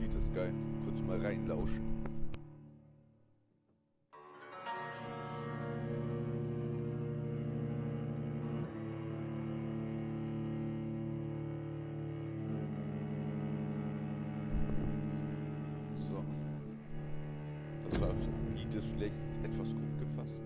Lied ist geil. Kurz mal reinlauschen. So. Das Lied ist vielleicht etwas grob gefasst.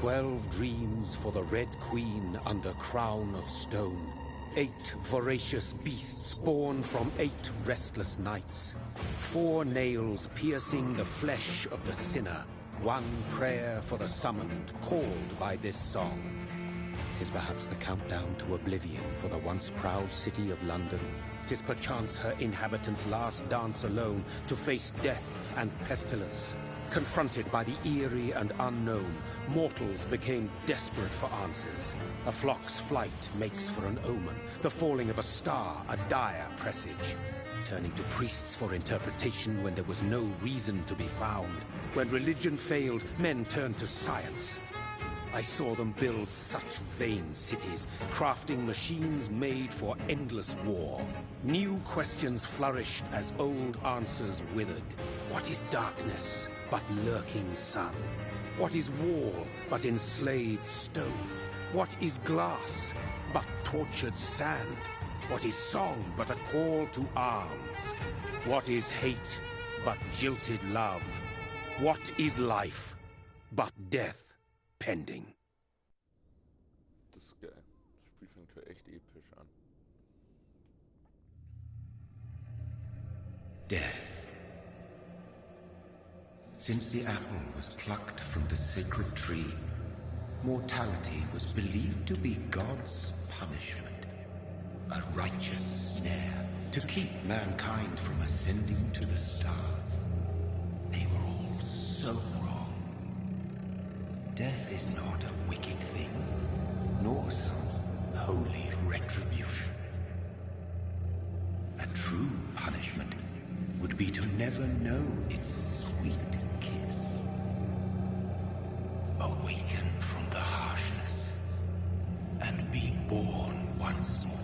"12 dreams for the Red Queen under crown of stone. 8 voracious beasts born from 8 restless nights. 4 nails piercing the flesh of the sinner. 1 prayer for the summoned, called by this song. 'Tis perhaps the countdown to oblivion for the once proud city of London. 'Tis perchance her inhabitants' last dance alone to face death and pestilence. Confronted by the eerie and unknown, mortals became desperate for answers. A flock's flight makes for an omen, the falling of a star a dire presage. Turning to priests for interpretation when there was no reason to be found. When religion failed, men turned to science. I saw them build such vain cities, crafting machines made for endless war. New questions flourished as old answers withered. What is darkness but lurking sun? What is wall but enslaved stone? What is glass but tortured sand? What is song but a call to arms? What is hate but jilted love? What is life but death pending? Das ist geil. Das Spiel fängt schon echt episch an. Death. Since the apple was plucked from the sacred tree, mortality was believed to be God's punishment, a righteous snare to keep mankind from ascending to the stars. They were all so wrong. Death is not a wicked thing, nor some holy retribution. A true punishment would be to never know its sweet kiss. Awaken from the harshness and be born once more.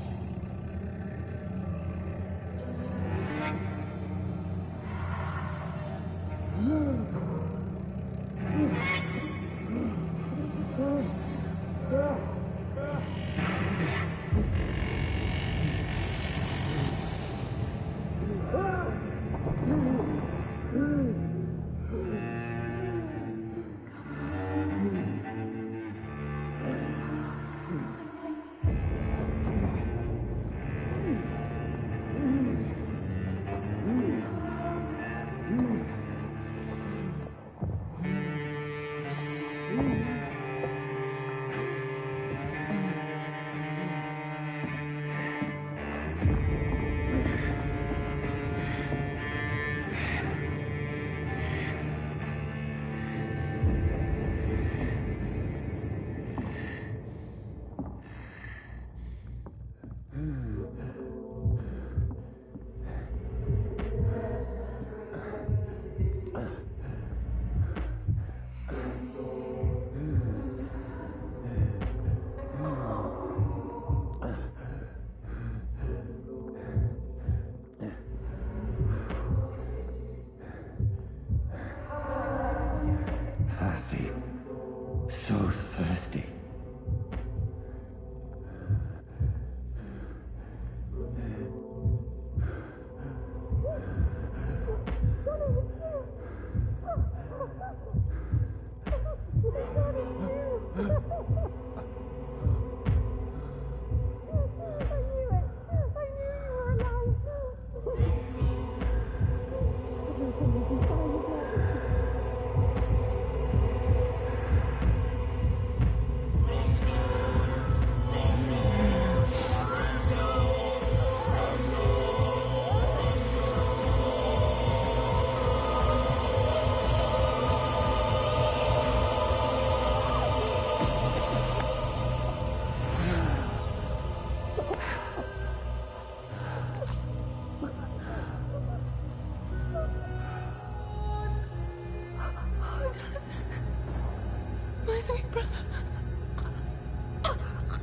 sweet brother.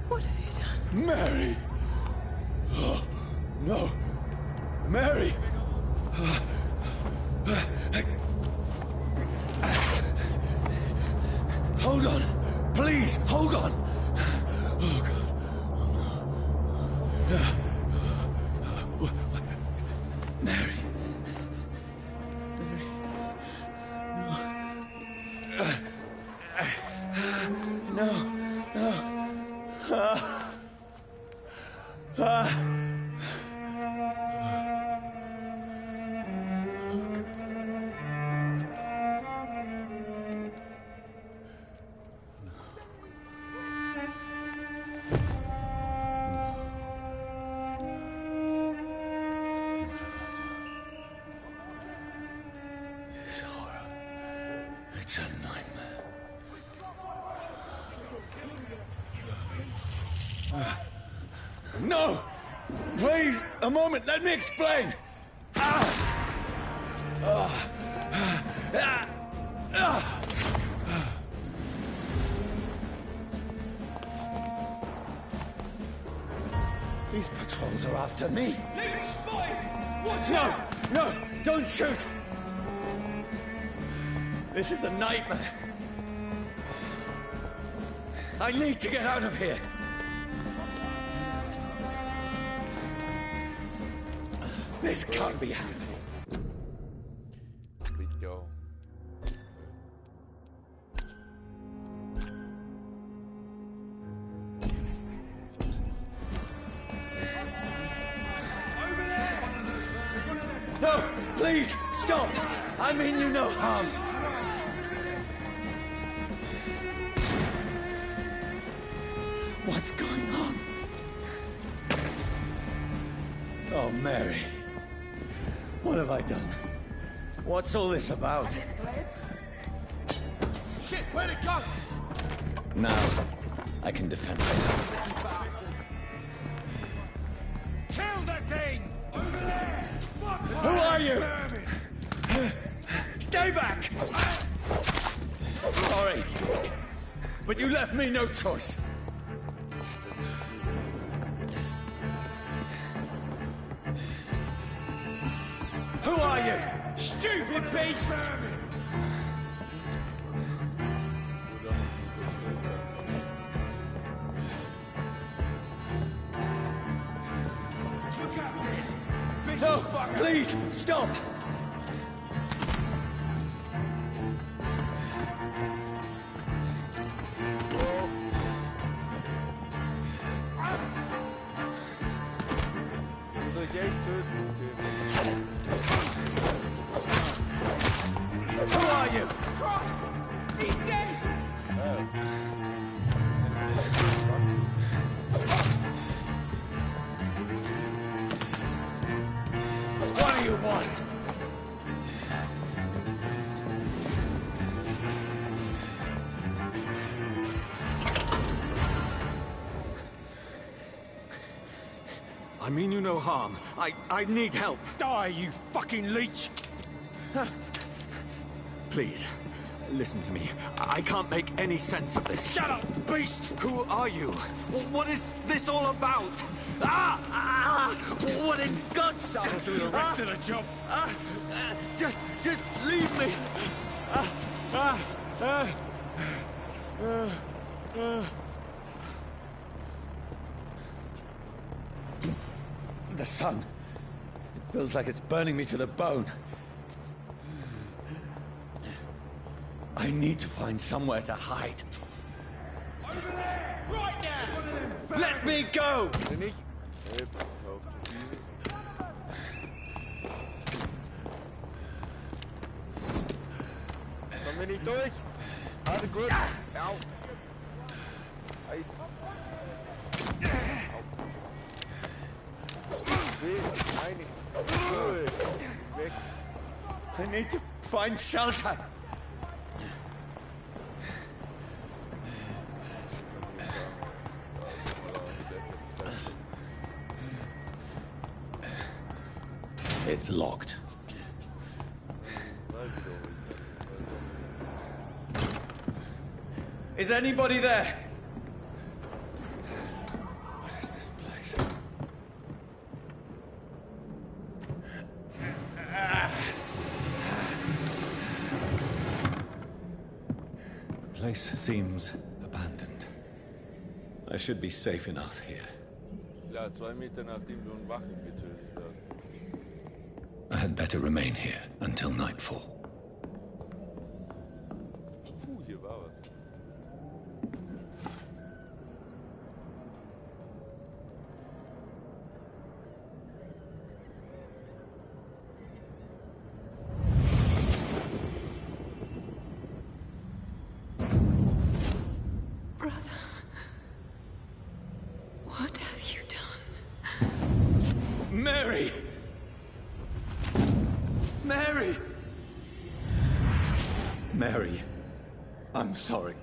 What have you done? Mary! Oh, no! Mary! Hold on! Please, hold on! Oh, God. Oh, no. Mary. Mary. No. No. This horror. It's a nightmare. No! Please, a moment, let me explain! These patrols are after me. No! No! Don't shoot! This is a nightmare. I need to get out of here. This can't be happening. Video. No! Please, stop! I mean you no harm. What's going on? Oh, Mary. What have I done? What's all this about? Shit, where'd it go? Now, I can defend myself. Kill the thing! Over there! Who are you? Stay back! Sorry, but you left me no choice. Who are you? Stupid beast! No, please, stop! Who are you? Cross! He's dead! What do you want? I mean you no harm. I need help. Die, you fucking leech! Please, listen to me. I can't make any sense of this. Shut up, beast! Who are you? What is this all about? What in God's name? I'll do the rest of the job. Just leave me. The sun. It feels like it's burning me to the bone. I need to find somewhere to hide. Over there! Right now! Let me go! Wenn nicht, hör auf zu spielen. Kommen wir nicht durch? Alles gut. Au. Eis. Nein, cool. Weg. I need to find shelter. It's locked. Is anybody there? What is this place? The place seems abandoned. I should be safe enough here. Klar, 2 Meter nachdem du einen Wachen getötet hast. I had better remain here until nightfall. Hier war was. Brother, what have you done? Mary! Mary! Mary, I'm sorry.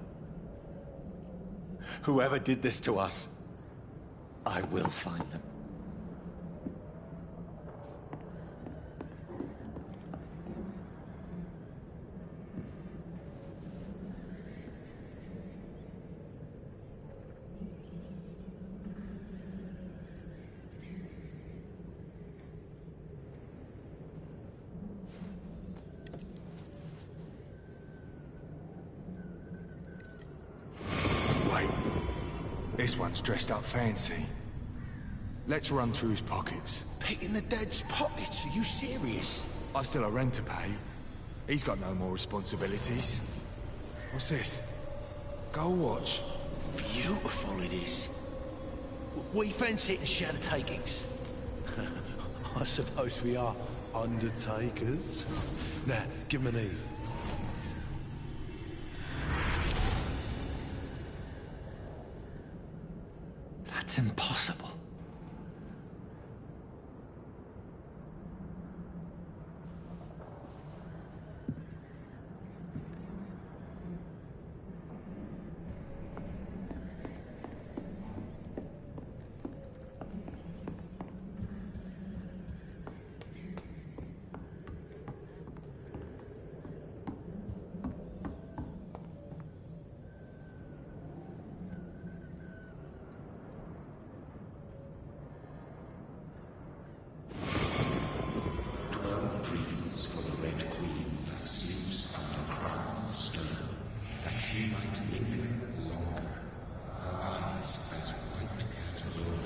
Whoever did this to us, I will find them. This one's dressed up fancy. Let's run through his pockets. Picking the dead's pockets? Are you serious? I've still a rent to pay. He's got no more responsibilities. What's this? Gold watch. Beautiful it is. We fancy it and share the takings. I suppose we are undertakers. Now, give him an Eve. That's impossible.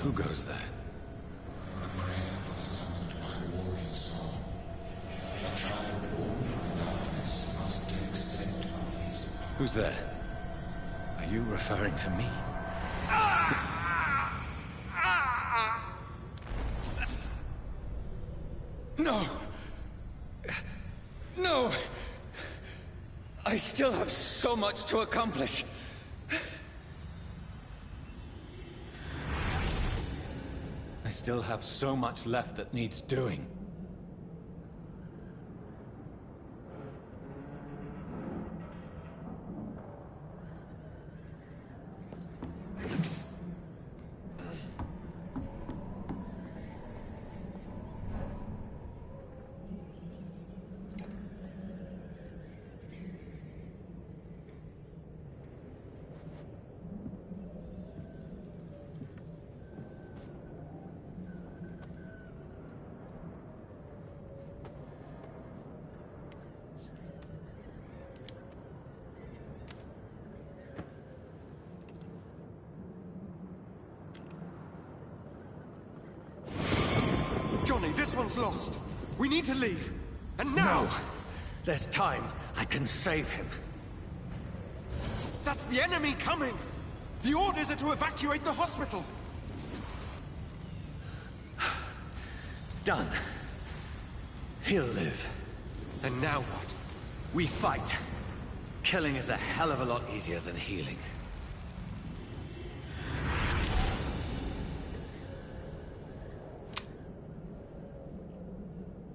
Who goes there? A prayer for the summoned by warrior's soul. A child born from darkness must accept of his power. Who's there? Are you referring to me? No! No! I still have so much to accomplish. I still have so much left that needs doing. Johnny, this one's lost. We need to leave. And now! No! There's time. I can save him. That's the enemy coming! The orders are to evacuate the hospital! Done. He'll live. And now what? We fight. Killing is a hell of a lot easier than healing.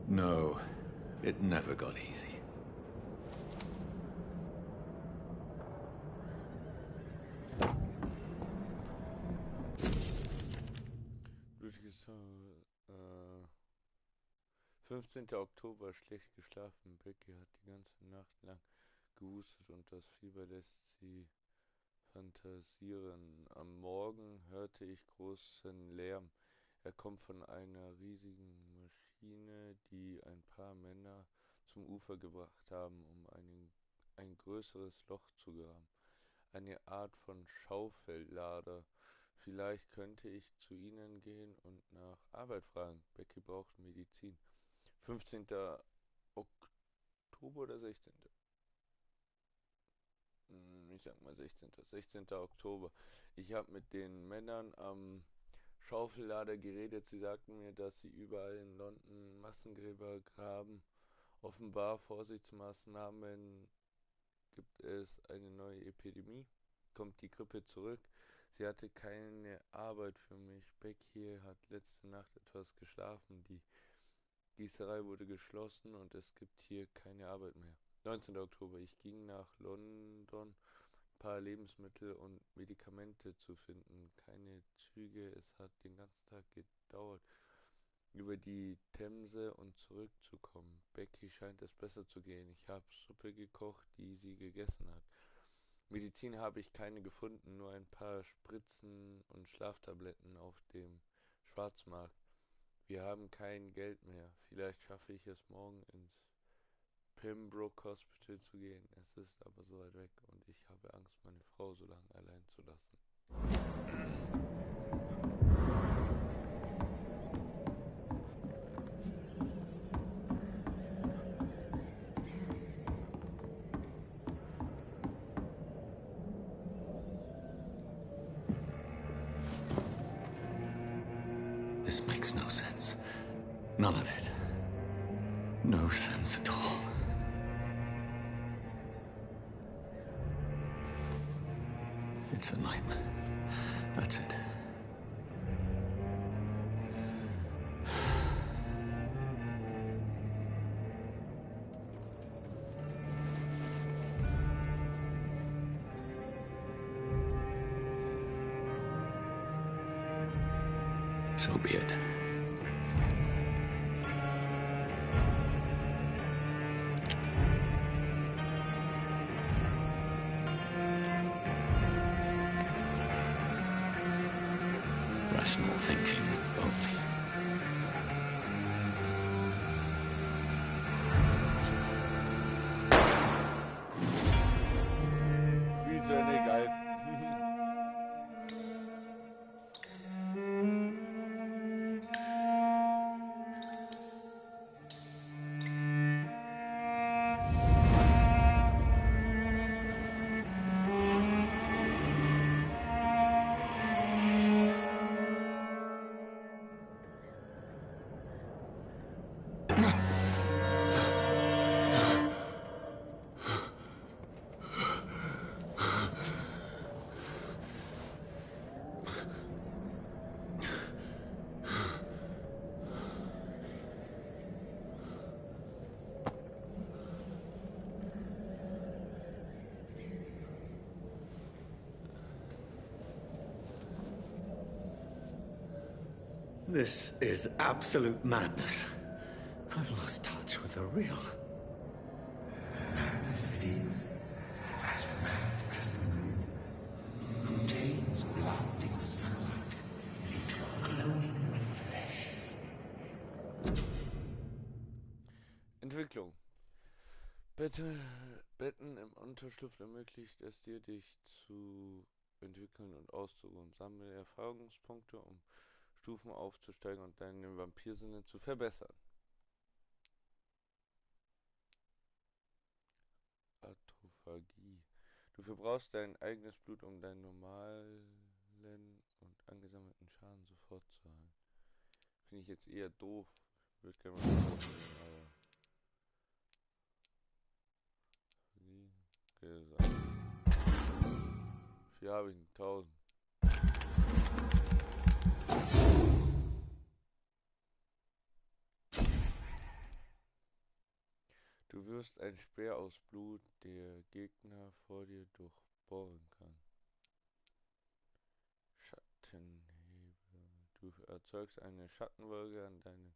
No, it never got easy. Blutiges 15. Oktober, schlecht geschlafen. Becky hat die ganze Nacht lang gehustet und das Fieber lässt sie fantasieren. Am Morgen hörte ich großen Lärm. Er kommt von einer riesigen Maschine, die ein paar Männer zum Ufer gebracht haben, um ein größeres Loch zu graben. Eine Art von Schaufellader. Vielleicht könnte ich zu ihnen gehen und nach Arbeit fragen. Becky braucht Medizin. 15. Oktober oder 16.? Ich sag mal 16. 16. Oktober. Ich habe mit den Männern am Schaufellader geredet. Sie sagten mir, dass sie überall in London Massengräber graben. Offenbar Vorsichtsmaßnahmen, gibt es eine neue Epidemie. Kommt die Grippe zurück. Sie hatte keine Arbeit für mich. Becky hat letzte Nacht etwas geschlafen. Die Gießerei wurde geschlossen und es gibt hier keine Arbeit mehr. 19. Oktober. Ich ging nach London, ein paar Lebensmittel und Medikamente zu finden. Keine Züge. Es hat den ganzen Tag gedauert, über die Themse und zurückzukommen. Becky scheint es besser zu gehen. Ich habe Suppe gekocht, die sie gegessen hat. Medizin habe ich keine gefunden, nur ein paar Spritzen und Schlaftabletten auf dem Schwarzmarkt. Wir haben kein Geld mehr. Vielleicht schaffe ich es morgen ins Pembroke Hospital zu gehen. Es ist aber so weit weg und ich habe Angst, meine Frau so lange allein zu lassen. This makes no sense. None of it. No sense at all. It's a nightmare. That's it. So be it. Rational thinking only. Spiel zu Ende, geil. This is absolute madness. I've lost touch with the real. Madness it is, as mad as the moon, who turns blinding sunlight into a glowing flesh. Entwicklung. Betten im Unterschlupf ermöglicht es dir, dich zu entwickeln und auszuruhen. Sammle Erfahrungspunkte, um Stufen aufzusteigen und deine Vampirsinne zu verbessern. Atrophagie. Du verbrauchst dein eigenes Blut, um deinen normalen und angesammelten Schaden sofort zu heilen. Finde ich jetzt eher doof. Ich würde gerne mal ausprobieren, aber... Okay, das ist hier habe ich 1000. Du wirst ein Speer aus Blut, der Gegner vor dir durchbohren kann. Schattenhebel. Du erzeugst eine Schattenwolke an deinen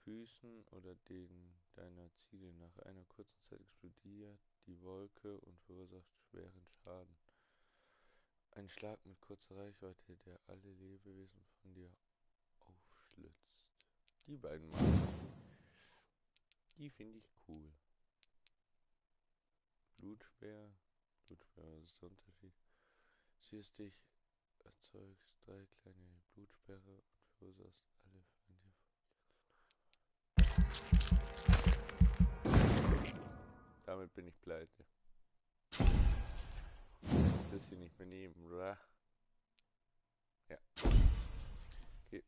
Füßen oder den deiner Ziele. Nach einer kurzen Zeit explodiert die Wolke und verursacht schweren Schaden. Ein Schlag mit kurzer Reichweite, der alle Lebewesen von dir aufschlitzt. Die beiden mag ich. Die finde ich cool. Blutspeer. Blutspeer, was ist der Unterschied? Siehst dich, erzeugst 3 kleine Blutsperre und verursachst alle Feinde. Damit bin ich pleite. Das hier nicht mehr nehmen, oder? Ja. Okay.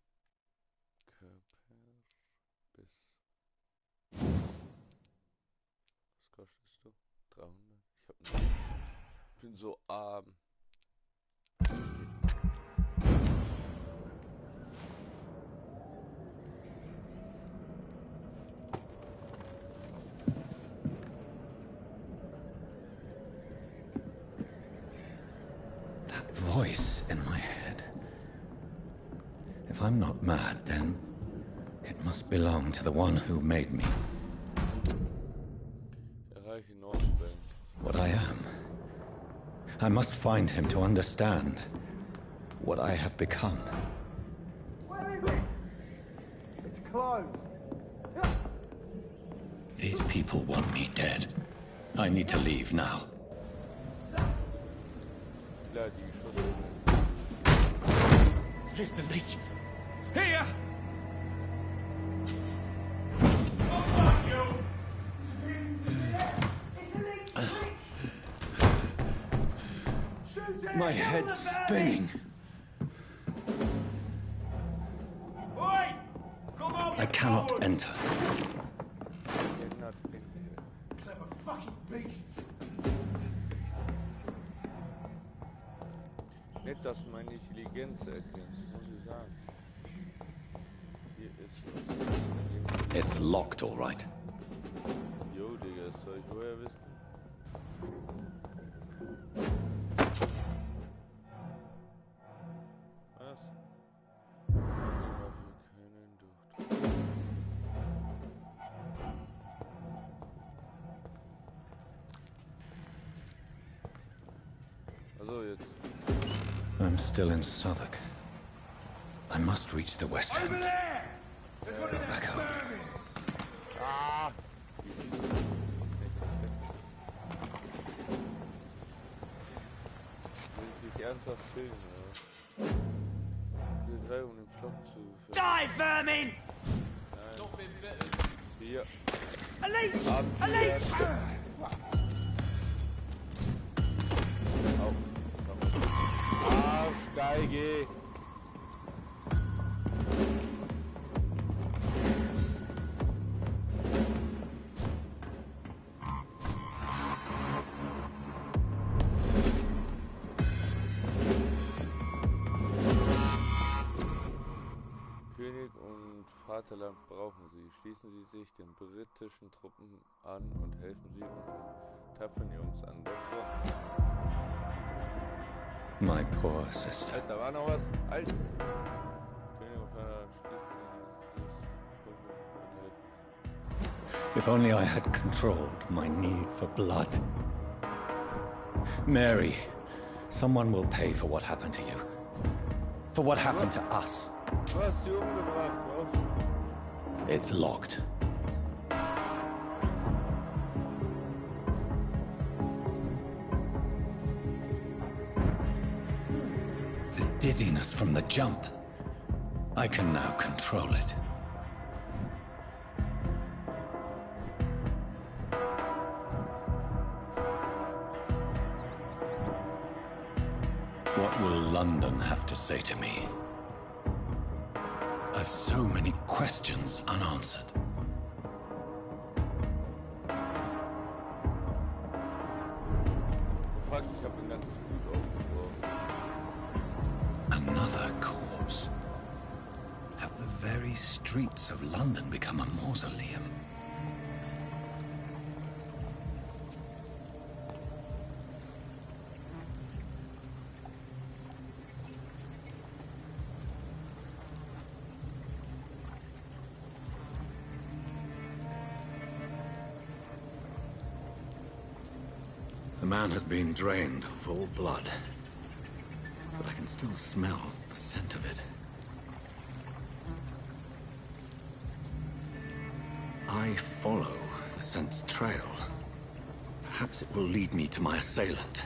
Körper bis. Was kostest du? 300. Ich bin so arm. Voice in my head. If I'm not mad, then it must belong to the one who made me. Erreiche Nordbank. What I am. I must find him to understand what I have become. Where is it? It's closed. These people want me dead. I need to leave now. Klar, die schon. Here's the leech. Here! My head's spinning. I cannot enter. Clever fucking beast. Nett, dass du meine Intelligenz erkennst, muss ich sagen. Hier ist. It's locked, all right. Jo, Digga, das soll ich woher wissen? Was? Wir können durch. Also jetzt. I'm still in Southwark. I must reach the West Over End. there! There's one of them Back home. vermins. Ah! Will ich dich ernsthaft filmen, oder? Kill 3, um den Flock zu Die, vermin! Hier. A leech! Ab A hier. leech! Au. Ah, steige! König und Vaterland brauchen sie. Schließen Sie sich den britischen Truppen an und helfen Sie unseren tapferen Jungs an der Front. My poor sister. Alter, da war noch was. Alter! König und Vaterland schließen Sie sich. If only I had controlled my need for blood. Mary, someone will pay for what happened to you. For what happened to us. Du hast sie umgebracht, auf. It's locked. The dizziness from the jump. I can now control it. What will London have to say to me? I've so many questions unanswered. Fuck, ich hab den ganzen Blut aufgeworfen. Another corpse. Have the very streets of London become a mausoleum? The man has been drained of all blood. I can still smell the scent of it. I follow the scent's trail. Perhaps it will lead me to my assailant.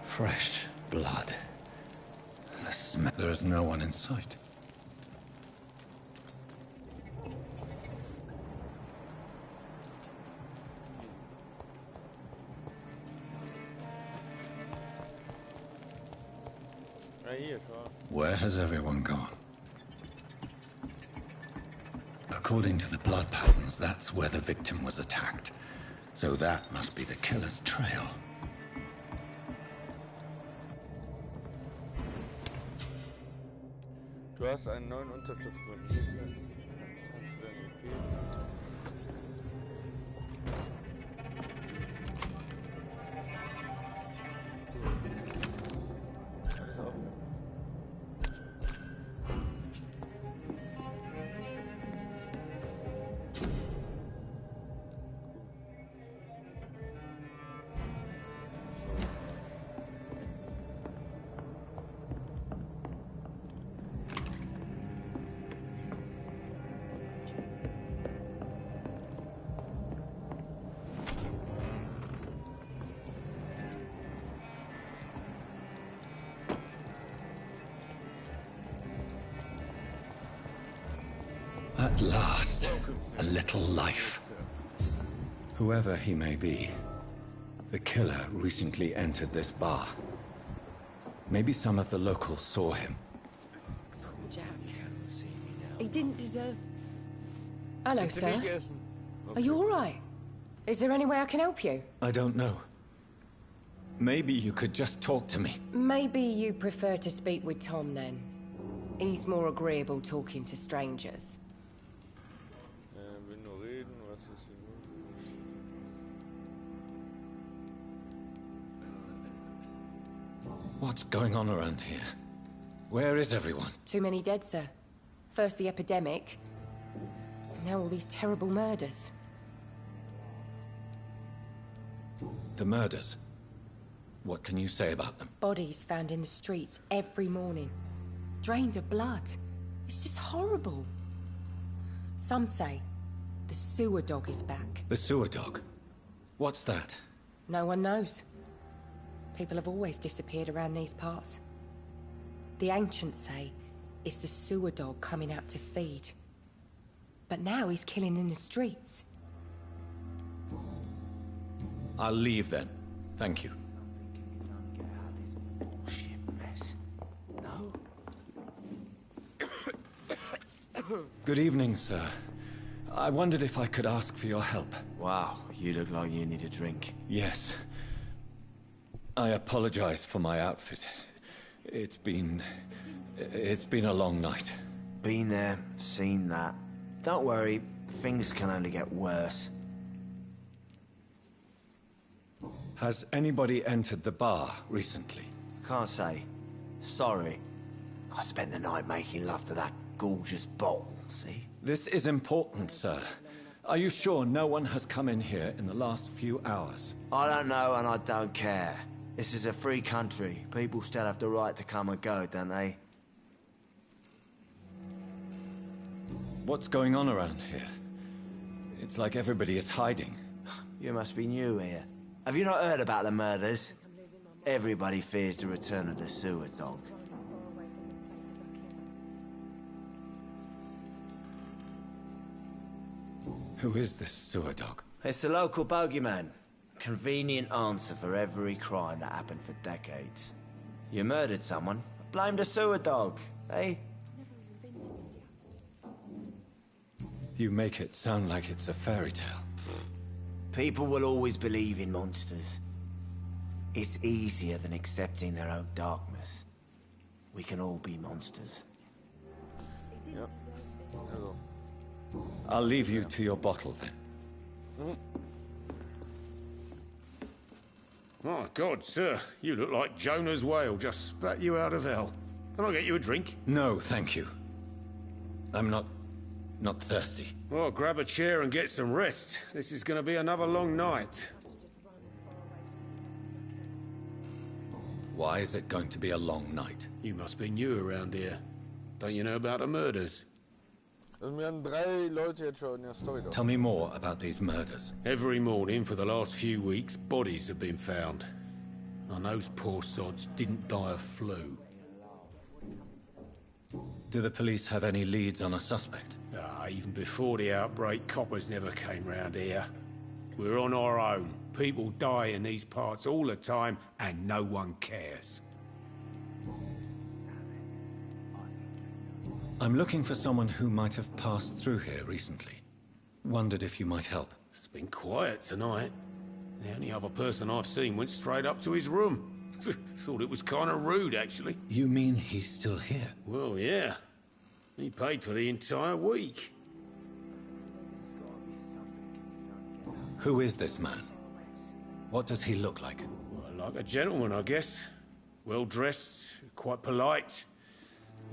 Fresh blood. The smell. There is no one in sight. Where has everyone gone? According to the blood patterns, that's where the victim was attacked. So that must be the killer's trail. Du hast einen neuen Unterschriftsgrund. Kannst du deinen Befehl? Alles aufhören. At last, a little life. Whoever he may be, the killer recently entered this bar. Maybe some of the locals saw him. Jack. He didn't deserve... Hello, Bitte sir. nicht essen. Are you all right? Is there any way I can help you? I don't know. Maybe you could just talk to me. Maybe you prefer to speak with Tom, then. He's more agreeable talking to strangers. Will nur reden, was ist hier los? What's going on around here? Where is everyone? Too many dead, sir. First the epidemic, now all these terrible murders. The murders. What can you say about them? Bodies found in the streets every morning. Drained of blood. It's just horrible. Some say the sewer dog is back. The sewer dog? What's that? No one knows. People have always disappeared around these parts. The ancients say it's the sewer dog coming out to feed. But now he's killing in the streets. I'll leave then. Thank you. Good evening, sir. I wondered if I could ask for your help. Wow, you look like you need a drink. Yes. I apologize for my outfit. It's been a long night. Been there, seen that. Don't worry, things can only get worse. Has anybody entered the bar recently? Can't say. Sorry. I spent the night making love to that gorgeous bottle, see? This is important, sir. Are you sure no one has come in here in the last few hours? I don't know and I don't care. This is a free country. People still have the right to come and go, don't they? What's going on around here? It's like everybody is hiding. You must be new here. Have you not heard about the murders? Everybody fears the return of the sewer dog. Who is this sewer dog? It's the local bogeyman. Convenient answer for every crime that happened for decades. You murdered someone, blame the sewer dog, eh? You make it sound like it's a fairy tale. People will always believe in monsters. It's easier than accepting their own darkness. We can all be monsters. Ja. Also. I'll leave you to your bottle then. My God, sir, you look like Jonah's whale just spat you out of hell. Can I get you a drink? No, thank you. I'm not not thirsty. Well, grab a chair and get some rest. This is going to be another long night. Why is it going to be a long night? You must be new around here. Don't you know about the murders? Also mir haben 3 Leute jetzt schon in der Story Tell me more about these murders. Every morning for the last few weeks, bodies have been found. And those poor sods didn't die of flu. Do the police have any leads on a suspect? Even before the outbreak, coppers never came round here. We're on our own. People die in these parts all the time, and no one cares. I'm looking for someone who might have passed through here recently. Wondered if you might help. It's been quiet tonight. The only other person I've seen went straight up to his room. Thought it was kind of rude, actually. You mean he's still here? Well, yeah. He paid for the entire week. Who is this man? What does he look like? Well, like a gentleman, I guess. Well-dressed, quite polite.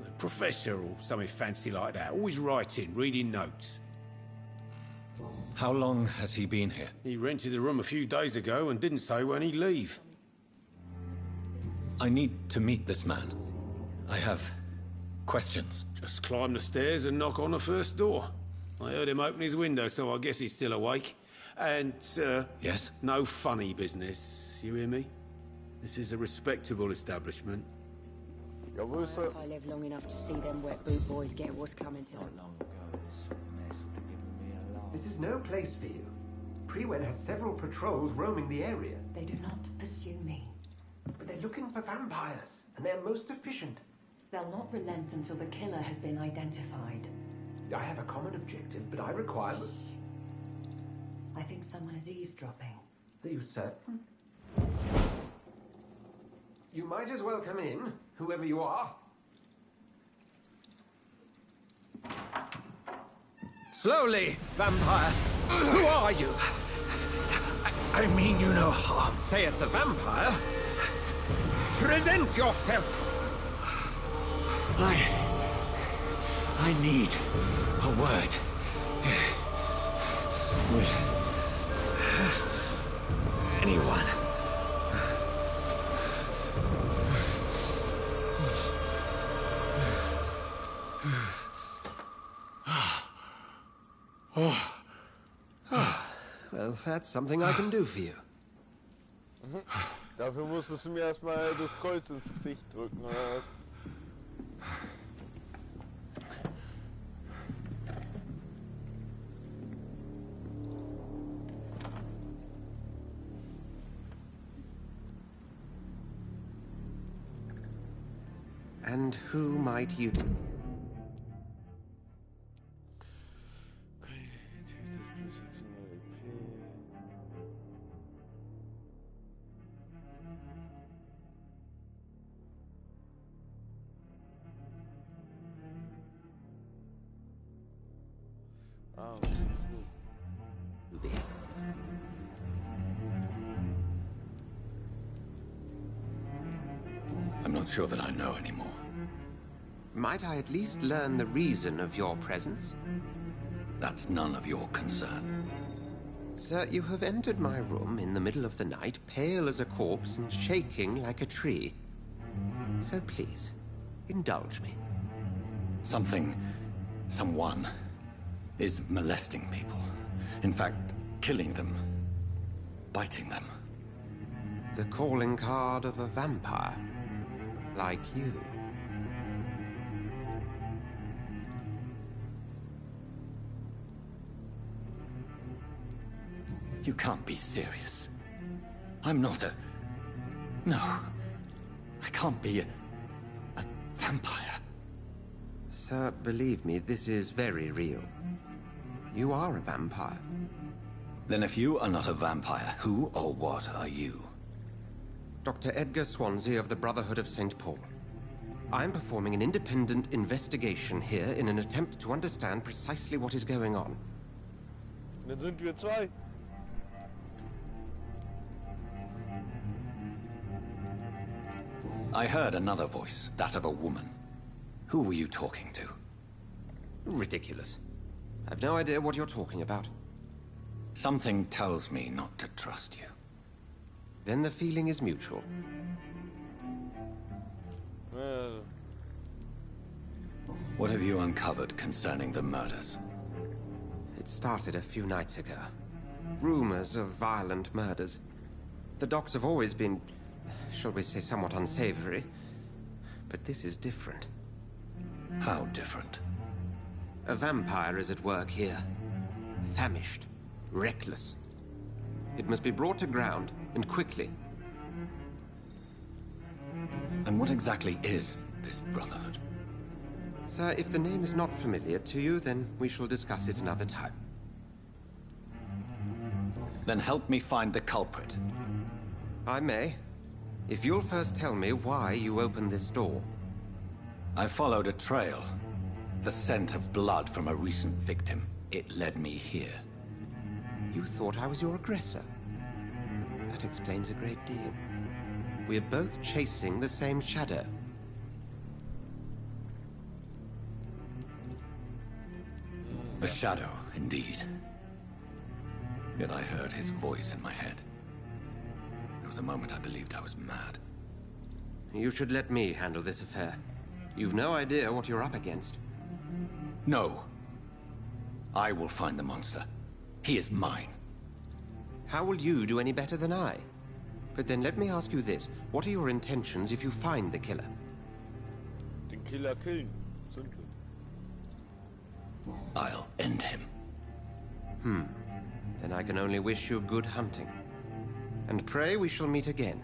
A professor or something fancy like that. Always writing, reading notes. How long has he been here? He rented the room a few days ago and didn't say when he'd leave. I need to meet this man. I have questions. Just climb the stairs and knock on the first door. I heard him open his window, so I guess he's still awake. And, Yes? no funny business, you hear me? This is a respectable establishment. Ja, wo ist er? If I live long enough to see them wet boot boys get what's coming to them. This is no place for you. Prewen has several patrols roaming the area. They do not pursue me. But they're looking for vampires, and they're most efficient. They'll not relent until the killer has been identified. I have a common objective, but I require... I think someone is eavesdropping. Are you certain? You might as well come in, whoever you are. Slowly, vampire. Who are you? I mean you no harm, saith the vampire. Present yourself. I need a word. With anyone. Well, that's something I can do for you. Dafür musstest du mir erstmal das Kreuz ins Gesicht drücken, oder was? And who might you... be? I'm not sure that I know anymore. Might I at least learn the reason of your presence? That's none of your concern. Sir, you have entered my room in the middle of the night, pale as a corpse and shaking like a tree. So please, indulge me. Someone is molesting people. In fact, killing them. Biting them. The calling card of a vampire. Like you. You can't be serious. I'm not a... No. I can't be a vampire. Sir, believe me, this is very real. You are a vampire. Then if you are not a vampire, who or what are you? Dr. Edgar Swansea of the Brotherhood of St. Paul. I'm performing an independent investigation here in an attempt to understand precisely what is going on. Dann sind wir zwei. I heard another voice, that of a woman. Who were you talking to? Ridiculous. I've no idea what you're talking about. Something tells me not to trust you. Then the feeling is mutual. Well, What have you uncovered concerning the murders? It started a few nights ago. Rumors of violent murders. The docks have always been, shall we say, somewhat unsavory. But this is different. How different? A vampire is at work here. Famished. Reckless. It must be brought to ground, and quickly. And what exactly is this Brotherhood? Sir, if the name is not familiar to you, then we shall discuss it another time. Then help me find the culprit. I may. If you'll first tell me why you opened this door. I followed a trail. The scent of blood from a recent victim. It led me here. You thought I was your aggressor? That explains a great deal. We're both chasing the same shadow. A shadow, indeed. Yet I heard his voice in my head. There was a moment I believed I was mad. You should let me handle this affair. You've no idea what you're up against. No. I will find the monster. He is mine. How will you do any better than I? But then let me ask you this. What are your intentions if you find the killer? Den Killer killen. Simple. I'll end him. Then I can only wish you good hunting. And pray we shall meet again.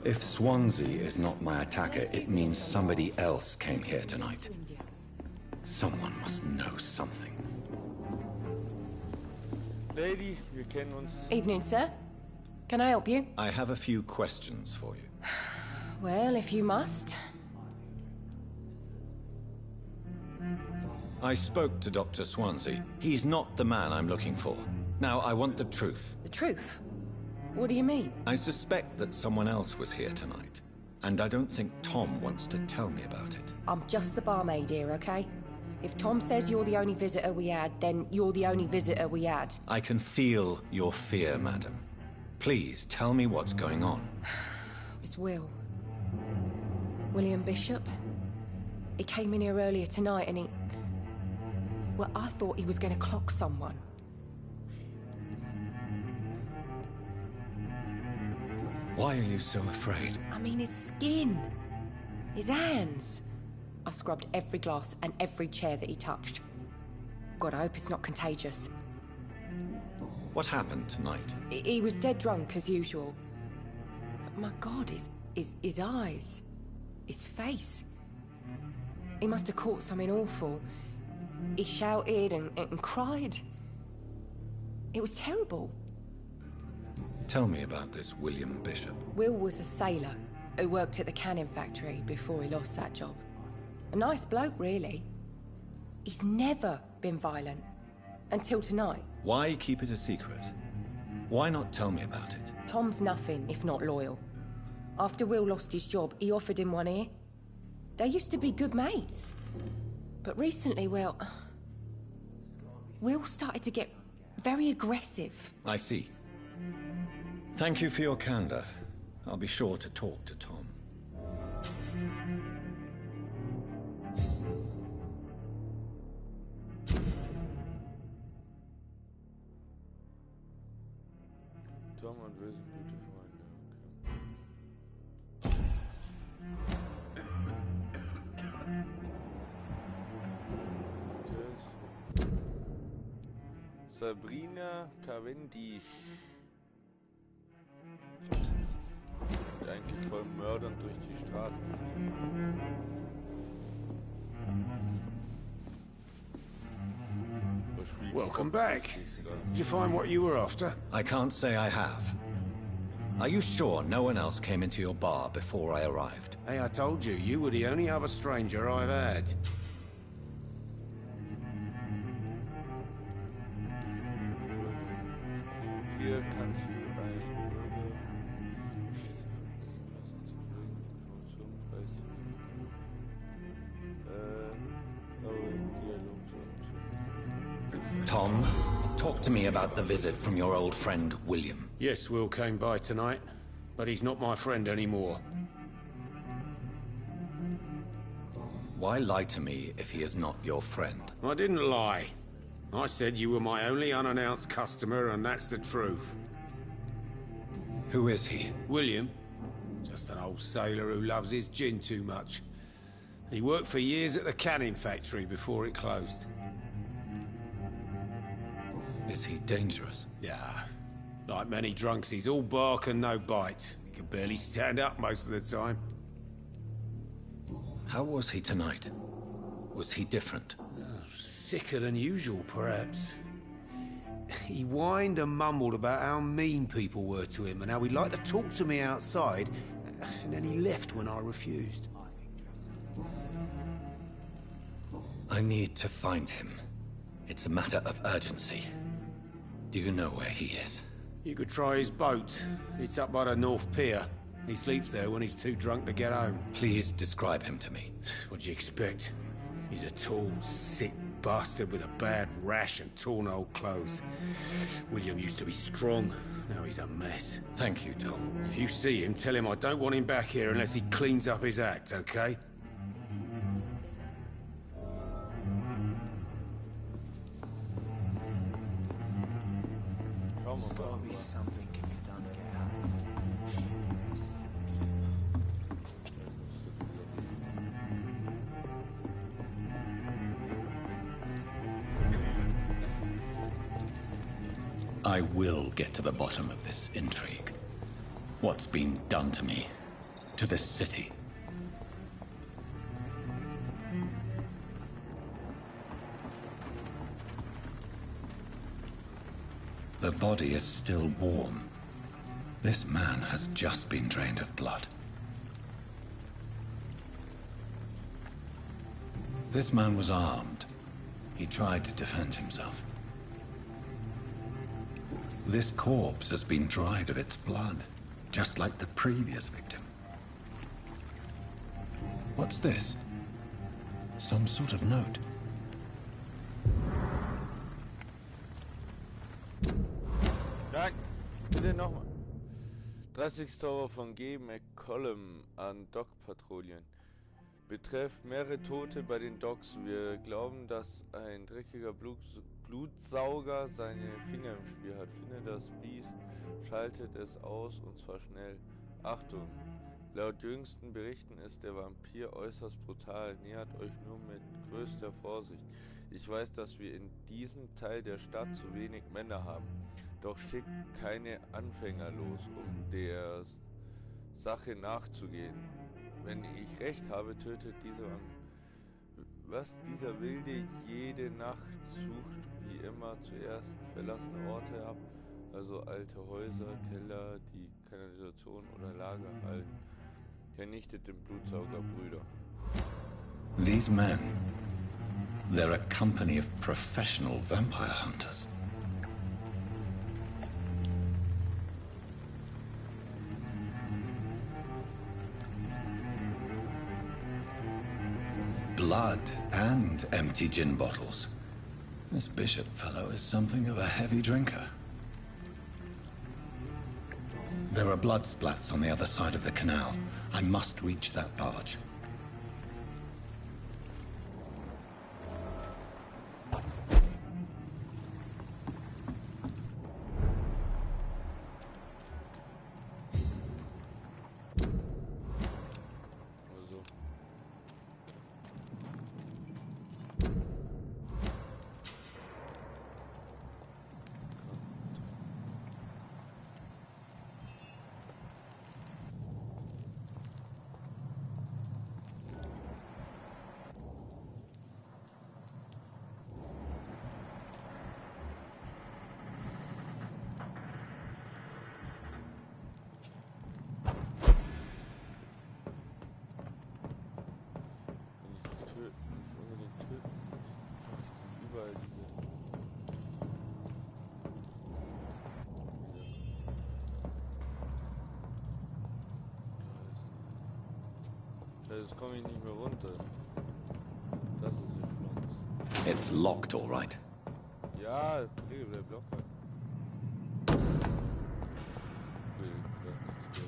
If Swansea is not my attacker, it means somebody else came here tonight. Someone must know something. Lady, wir kennen uns. Evening, sir. Can I help you? I have a few questions for you. Well, if you must. I spoke to Dr. Swansea. He's not the man I'm looking for. Now, I want the truth. The truth? What do you mean? I suspect that someone else was here tonight. And I don't think Tom wants to tell me about it. I'm just the barmaid here, okay? If Tom says you're the only visitor we had, then you're the only visitor we had. I can feel your fear, madam. Please, tell me what's going on. It's Will. William Bishop. He came in here earlier tonight and he... Well, I thought he was going to clock someone. Why are you so afraid? I mean, his skin. His hands. I scrubbed every glass and every chair that he touched. God, I hope it's not contagious. What happened tonight? He was dead drunk, as usual. But my God, his eyes. His face. He must have caught something awful. He shouted and cried. It was terrible. Tell me about this William Bishop. Will was a sailor who worked at the canning factory before he lost that job. A nice bloke, really. He's never been violent. Until tonight. Why keep it a secret? Why not tell me about it? Tom's nothing if not loyal. After Will lost his job, he offered him one ear. They used to be good mates. But recently, well... Will started to get very aggressive. I see. Thank you for your candor. I'll be sure to talk to Tom. Tom und Will sind gute Freunde. Okay. Sabrina Cavendish. Und eigentlich voll Mördern durch die Straßen ziehen. Welcome back. Did you find what you were after? I can't say I have. Are you sure no one else came into your bar before I arrived? Hey, I told you, you were the only other stranger I've had. Hier kannst du ein Tom, talk to me about the visit from your old friend, William. Yes, Will came by tonight, but he's not my friend anymore. Why lie to me if he is not your friend? I didn't lie. I said you were my only unannounced customer, and that's the truth. Who is he? William. Just an old sailor who loves his gin too much. He worked for years at the canning factory before it closed. Is he dangerous? Yeah. Like many drunks, he's all bark and no bite. He can barely stand up most of the time. How was he tonight? Was he different? Sicker than usual, perhaps. He whined and mumbled about how mean people were to him and how he'd like to talk to me outside, and then he left when I refused. I need to find him. It's a matter of urgency. Do you know where he is? You could try his boat. It's up by the North Pier. He sleeps there when he's too drunk to get home. Please describe him to me. What'd you expect? He's a tall, sick bastard with a bad rash and torn old clothes. William used to be strong. Now he's a mess. Thank you, Tom. If you see him, tell him I don't want him back here unless he cleans up his act, okay? There's gotta be something can be done to get out of this I will get to the bottom of this intrigue. What's been done to me, to this city. The body is still warm. This man has just been drained of blood. This man was armed. He tried to defend himself. This corpse has been dried of its blood, just like the previous victim. What's this? Some sort of note. Nein, bitte nochmal. 30 Euro von G. McCollum an Dock-Patrouillen. Betrifft mehrere Tote bei den Docks. Wir glauben, dass ein dreckiger Blutsauger seine Finger im Spiel hat. Finde das Biest, schaltet es aus und zwar schnell. Achtung! Laut jüngsten Berichten ist der Vampir äußerst brutal. Nähert euch nur mit größter Vorsicht. Ich weiß, dass wir in diesem Teil der Stadt zu wenig Männer haben. Doch schickt keine Anfänger los, um der Sache nachzugehen. Wenn ich recht habe, tötet dieser Wilde jede Nacht, sucht wie immer zuerst verlassene Orte ab, also alte Häuser, Keller, die Kanalisation oder Lagerhallen. Vernichtet den Blutsaugerbrüder. These men, they're a company of professional vampire hunters. Blood and empty gin bottles. This Bishop fellow is something of a heavy drinker. There are blood splats on the other side of the canal. I must reach that barge. Jetzt komme ich nicht mehr runter. Das ist der Schwanz. It's locked, all right. Ja, Ja, Kollege, bleib locker. Kollege, bleib nicht still.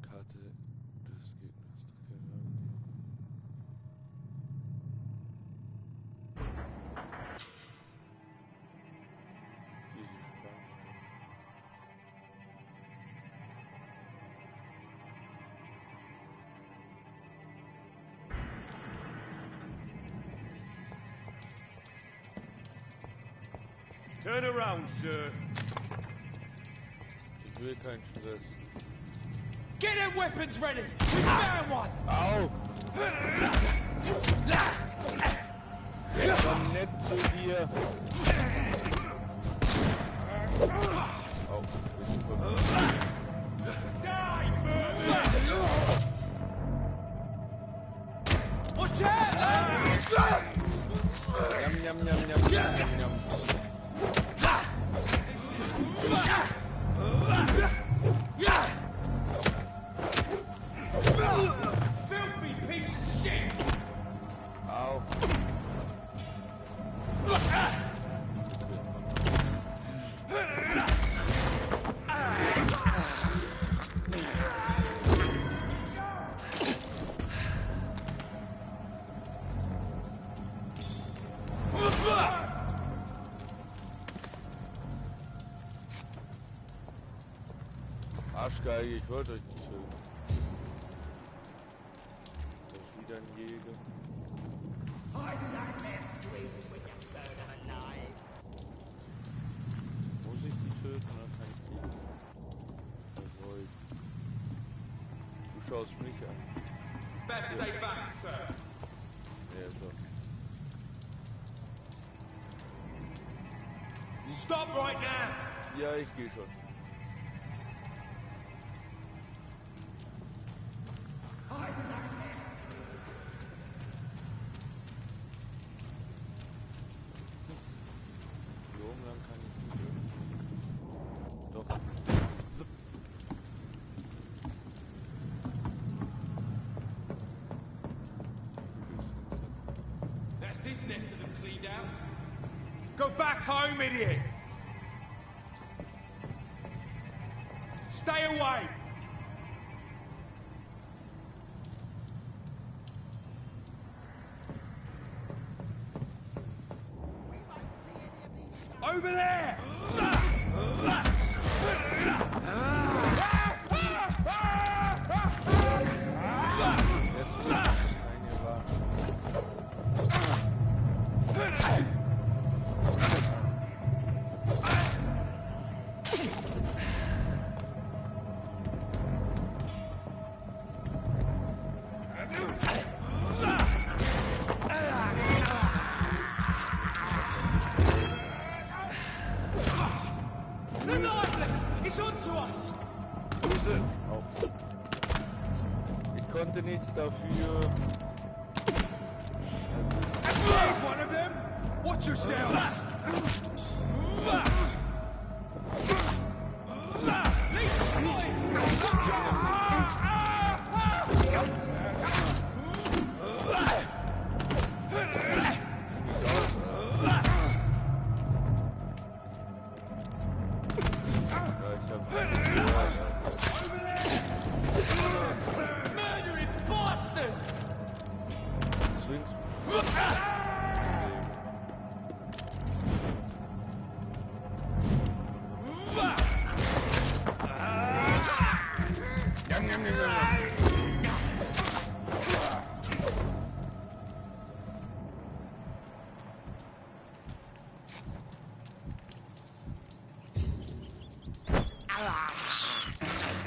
Karte des Gegners. Turn around, sir. Ich will keinen Stress. Get them weapons ready! We found one! Au! Komm nett zu dir. Au, bist du verrückt. Watch out! Yum, yum, yum, yum, yum, yum. Filthy piece of shit! Au. Arschgeige, ich wollte euch nicht töten. Das ist wieder ein Jäger. Muss ich die töten oder kann ich die? Jawohl. Du schaust mich an. Best stay back, sir. Ja, so. Stop right now! Ja, ich gehe schon. So lang kann ich nicht töten. Doch. Zip. That's this nest of them cleaned out. Go back home, idiot! Stay away! Over there! Jetzt will ich keine Wahl. It's on to us! Buße. Au. Ich konnte nichts dafür. There's one of them! Watch yourselves! Murdering bastard! Swings.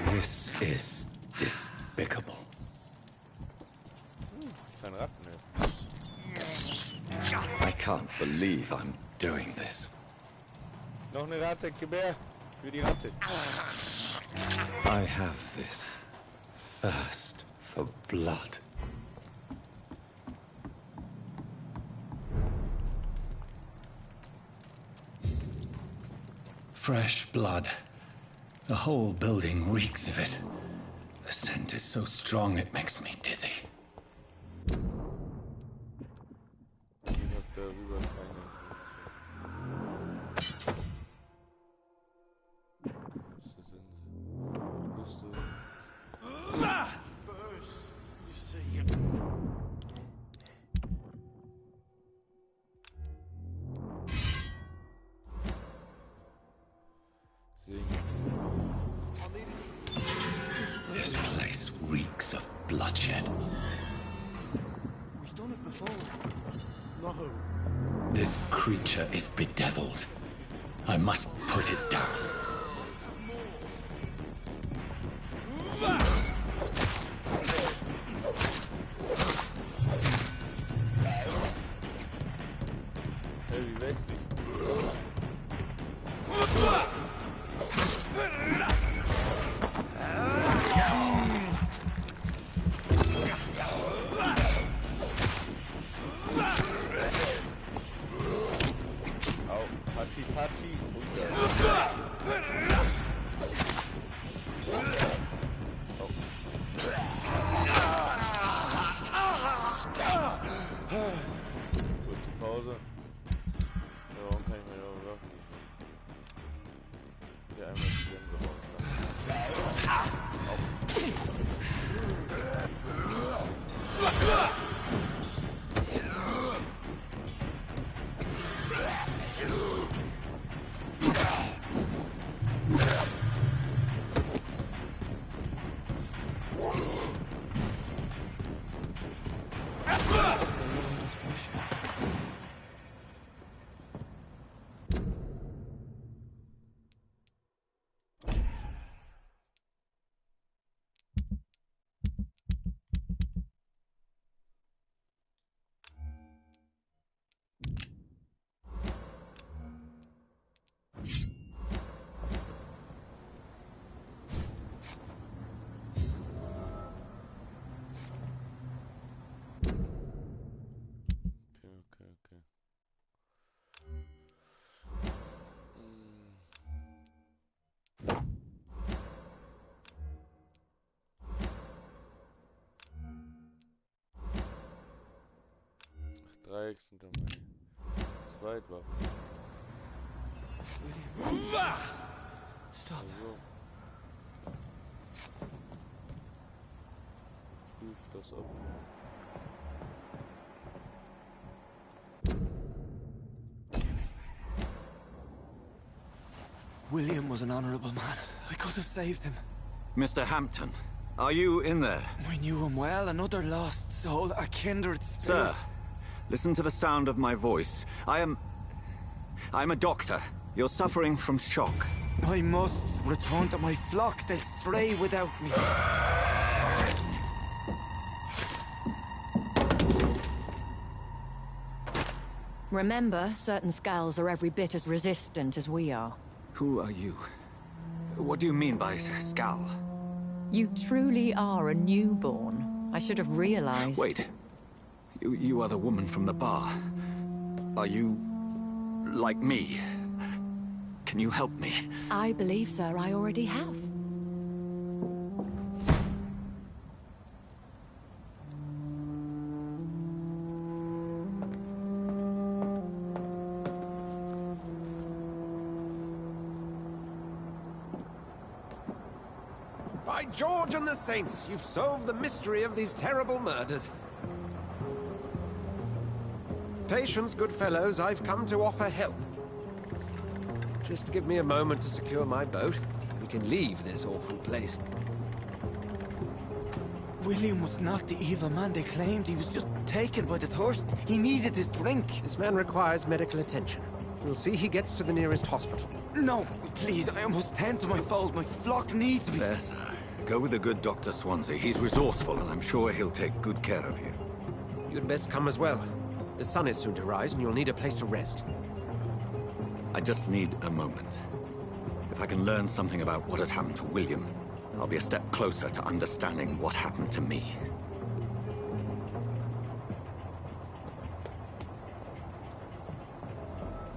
This is despicable. Kein Ratten mehr. I can't believe I'm doing this. Noch eine Ratte, Gebär. Für die Ratte. I have this thirst for blood. Fresh blood. The whole building reeks of it. The scent is so strong it makes me dizzy. Ich hab darüber keine Information. Wo ist der This place reeks of bloodshed. We've done it before. No. This creature is bedeviled. I must put it down. Hey, wie wechsle ich? Au, Tachi, Tachi und kurze Pause. Ja, warum kann ich meine Waffen nicht nehmen? Hier einmal die Sense Okay. 8 Dreiecks sind dann meine Zweitwaffen. Stop. Also. Prüf das ab. William was an honorable man. I could have saved him. Mr. Hampton, are you in there? I knew him well, another lost soul, a kindred spirit. Sir, listen to the sound of my voice. I'm a doctor. You're suffering from shock. I must return to my flock. They'll stray without me. Remember, certain skulls are every bit as resistant as we are. Who are you? What do you mean by Skal? You truly are a newborn. I should have realized. Wait. You are the woman from the bar. Are you... like me? Can you help me? I believe, sir, I already have. By George and the Saints, you've solved the mystery of these terrible murders. Patience, good fellows, I've come to offer help. Just give me a moment to secure my boat. We can leave this awful place. William was not the evil man they claimed. He was just taken by the thirst. He needed his drink. This man requires medical attention. We'll see he gets to the nearest hospital. No, please, I must tend to my fold. My flock needs me. There, sir. Go with the good Dr. Swansea. He's resourceful, and I'm sure he'll take good care of you. You'd best come as well. The sun is soon to rise, and you'll need a place to rest. I just need a moment. If I can learn something about what has happened to William, I'll be a step closer to understanding what happened to me.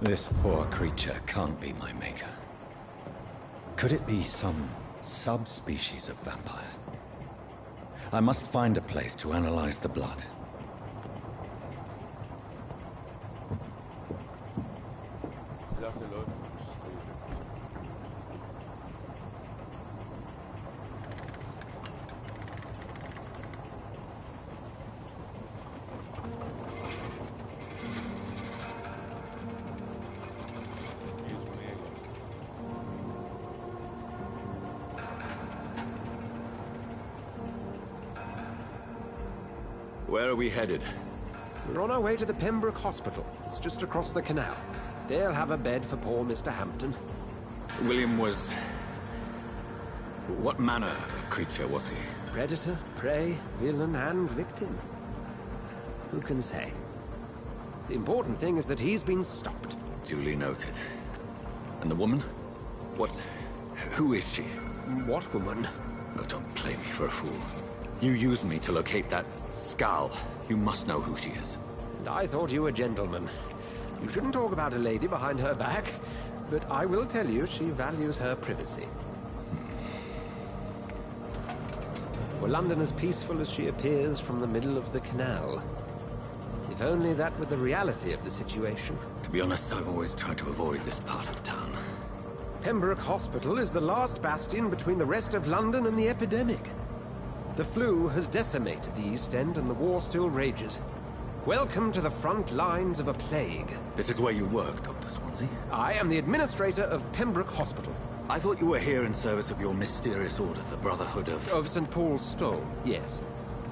This poor creature can't be my maker. Could it be some subspecies of vampire? I must find a place to analyze the blood. Die Sache läuft nicht. Where are we headed? We're on our way to the Pembroke Hospital. It's just across the canal. They'll have a bed for poor Mr. Hampton. William was... What manner of creature was he? Predator, prey, villain, and victim. Who can say? The important thing is that he's been stopped. Duly noted. And the woman? What... Who is she? What woman? Oh, don't play me for a fool. You used me to locate that skull. You must know who she is. And I thought you a gentleman. You shouldn't talk about a lady behind her back, but I will tell you she values her privacy. For London as peaceful as she appears from the middle of the canal. If only that were the reality of the situation. To be honest, I've always tried to avoid this part of town. Pembroke Hospital is the last bastion between the rest of London and the epidemic. The flu has decimated the East End and the war still rages. Welcome to the front lines of a plague. This is where you work, Dr. Swansea? I am the administrator of Pembroke Hospital. I thought you were here in service of your mysterious order, the Brotherhood of... Of St. Paul's Stole, yes.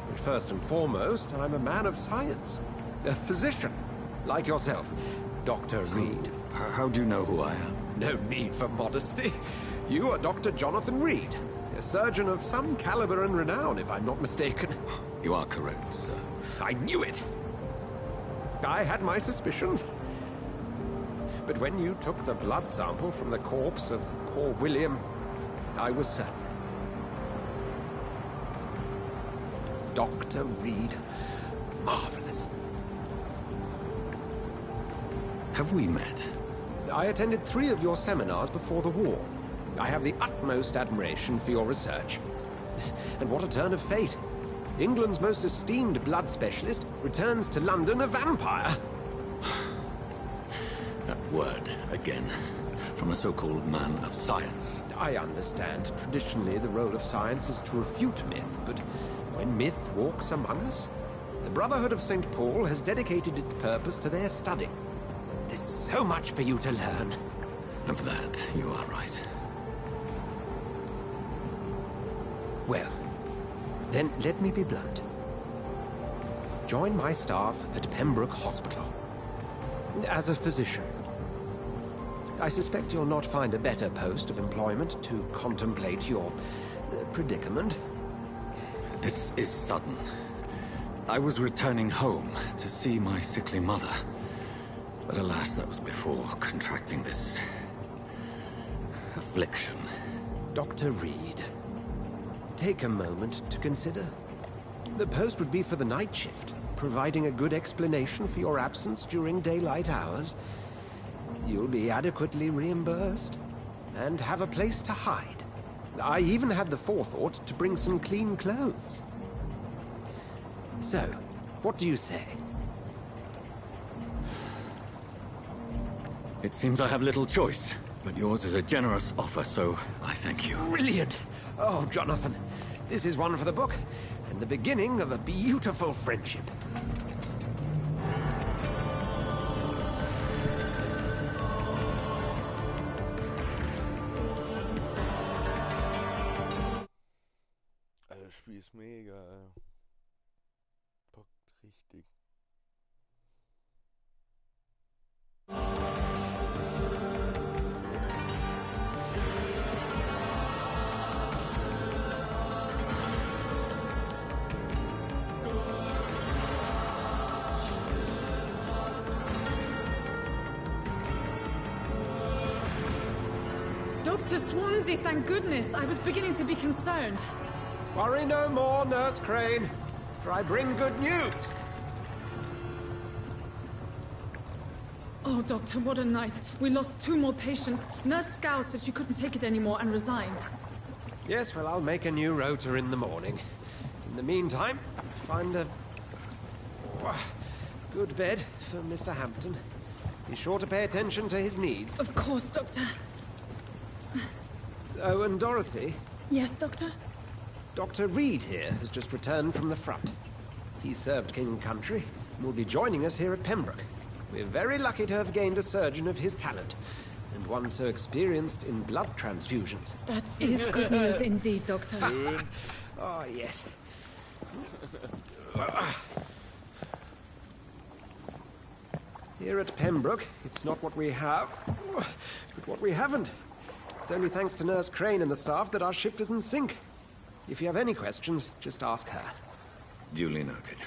But first and foremost, I'm a man of science. A physician, like yourself, Dr. Reed. How do you know who I am? No need for modesty. You are Dr. Jonathan Reed. A surgeon of some caliber and renown, if I'm not mistaken. You are correct, sir. I knew it! I had my suspicions. But when you took the blood sample from the corpse of poor William, I was certain. Dr. Reed. Marvelous. Have we met? I attended 3 of your seminars before the war. I have the utmost admiration for your research. And what a turn of fate. England's most esteemed blood specialist returns to London a vampire. That word, again. From a so-called man of science. I understand. Traditionally, the role of science is to refute myth, but when myth walks among us, the Brotherhood of St. Paul has dedicated its purpose to their study. There's so much for you to learn. Of that, you are right. Well, then let me be blunt. Join my staff at Pembroke Hospital. As a physician. I suspect you'll not find a better post of employment to contemplate your predicament. This is sudden. I was returning home to see my sickly mother. But alas, that was before contracting this... affliction. Dr. Reed, take a moment to consider. The post would be for the night shift, providing a good explanation for your absence during daylight hours. You'll be adequately reimbursed, and have a place to hide. I even had the forethought to bring some clean clothes. So, what do you say? It seems I have little choice, but yours is a generous offer, so I thank you. Brilliant! Oh, Jonathan, this is one for the book, and the beginning of a beautiful friendship. Das Spiel ist mega. Bockt richtig. Dr. Swansea, thank goodness. I was beginning to be concerned. Worry no more, Nurse Crane, for I bring good news. Oh, Doctor, what a night. We lost 2 more patients. Nurse Scow said she couldn't take it anymore and resigned. Yes, well, I'll make a new rota in the morning. In the meantime, find a good bed for Mr. Hampton. Be sure to pay attention to his needs. Of course, Doctor. Oh, and Dorothy? Yes, Doctor? Dr. Reed here has just returned from the front. He served King and Country and will be joining us here at Pembroke. We're very lucky to have gained a surgeon of his talent, and one so experienced in blood transfusions. That is good news indeed, Doctor. Oh, yes. Here at Pembroke, it's not what we have, but what we haven't. It's only thanks to Nurse Crane and the staff that our ship doesn't sink. If you have any questions, just ask her. Duly noted.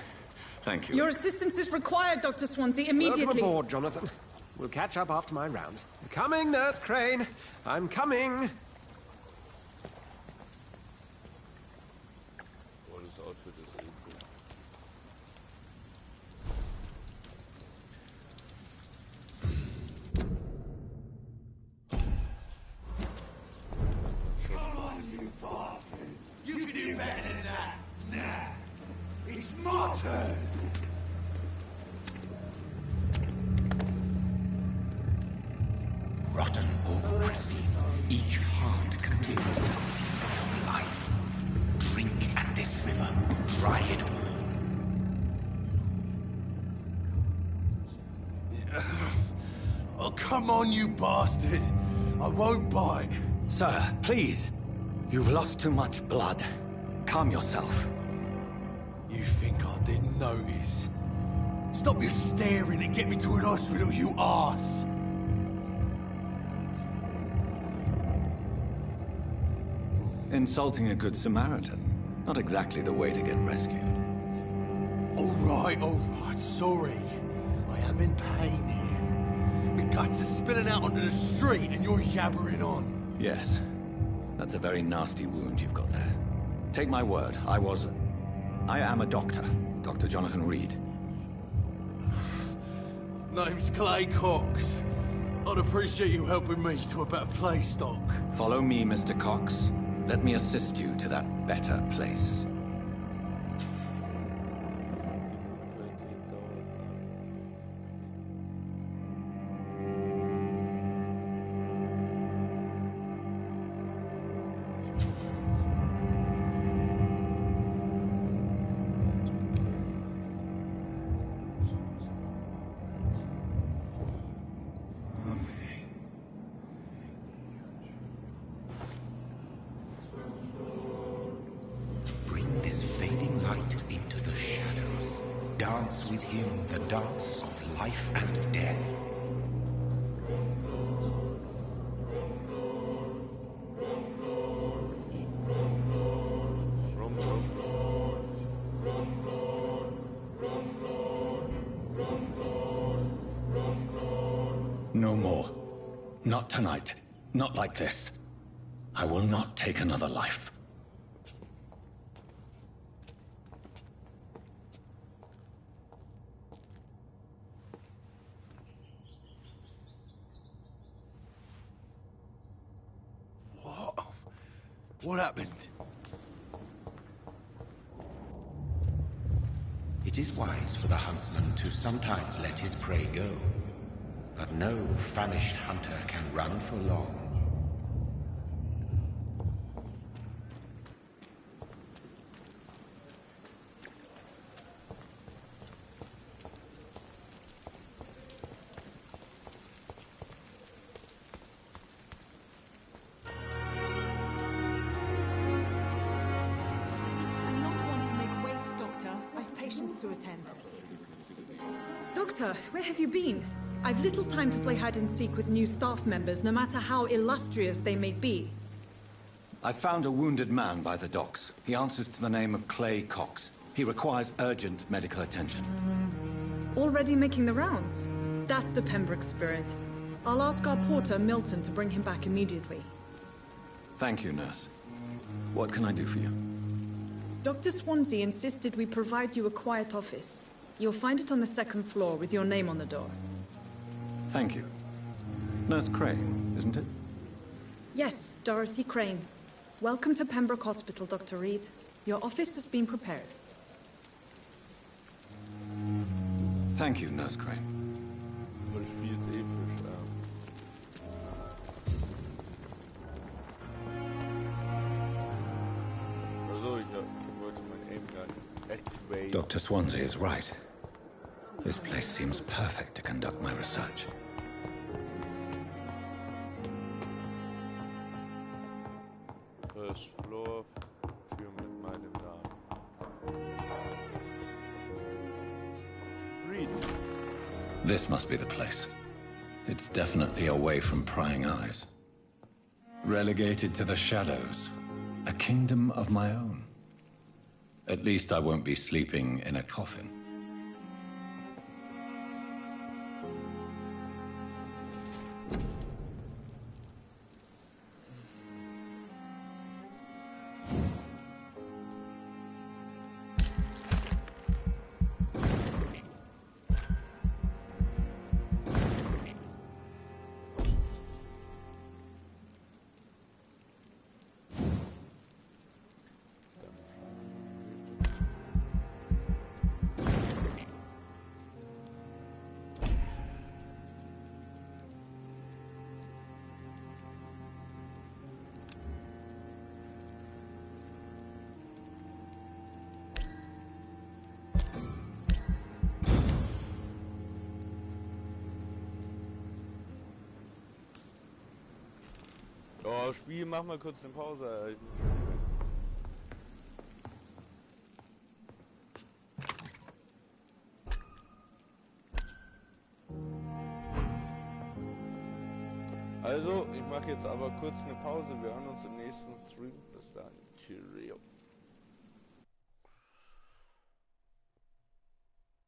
Thank you. Your assistance is required, Dr. Swansea, immediately. Welcome aboard, Jonathan. We'll catch up after my rounds. Coming, Nurse Crane. I'm coming. Oh, das Outfit ist eben gut. Come on, you bastard! You can do better than that! Nah! It's my turn! Rotten or pristine, each heart contains the seed of life. Drink at this river, dry it all. Oh, come on, you bastard! I won't bite. Sir, please. You've lost too much blood. Calm yourself. You think I didn't notice? Stop your staring and get me to an hospital, you arse! Insulting a good Samaritan. Not exactly the way to get rescued. All right, sorry. I am in pain here. My guts are spilling out onto the street and you're yabbering on. Yes. That's a very nasty wound you've got there. Take my word, I am a doctor. Dr. Jonathan Reed. Name's Clay Cox. I'd appreciate you helping me to a better place, Doc. Follow me, Mr. Cox. Let me assist you to that better place. Bring this fading light into the shadows. Dance with him the dance of life and death. No more. Not tonight. Not like this. I will not take another life. What happened? It is wise for the huntsman to sometimes let his prey go. But no famished hunter can run for long. Doctor, where have you been? I've little time to play hide and seek with new staff members, no matter how illustrious they may be. I found a wounded man by the docks. He answers to the name of Clay Cox. He requires urgent medical attention. Already making the rounds? That's the Pembroke spirit. I'll ask our porter, Milton, to bring him back immediately. Thank you, nurse. What can I do for you? Dr. Swansea insisted we provide you a quiet office. You'll find it on the 2nd floor with your name on the door. Thank you. Nurse Crane, isn't it? Yes, Dorothy Crane. Welcome to Pembroke Hospital, Dr. Reed. Your office has been prepared. Thank you, Nurse Crane. Das Spiel ist episch, Also, ich wollte mein Aimgun activate. Dr. Swansea is right. This place seems perfect to conduct my research. First floor, Tür mit meinem Namen. Read. This must be the place. It's definitely away from prying eyes. Relegated to the shadows. A kingdom of my own. At least I won't be sleeping in a coffin. Oh, Spiel, mach mal kurz eine Pause. Also, ich mache jetzt aber kurz eine Pause. Wir hören uns im nächsten Stream. Bis dann. Cheerio.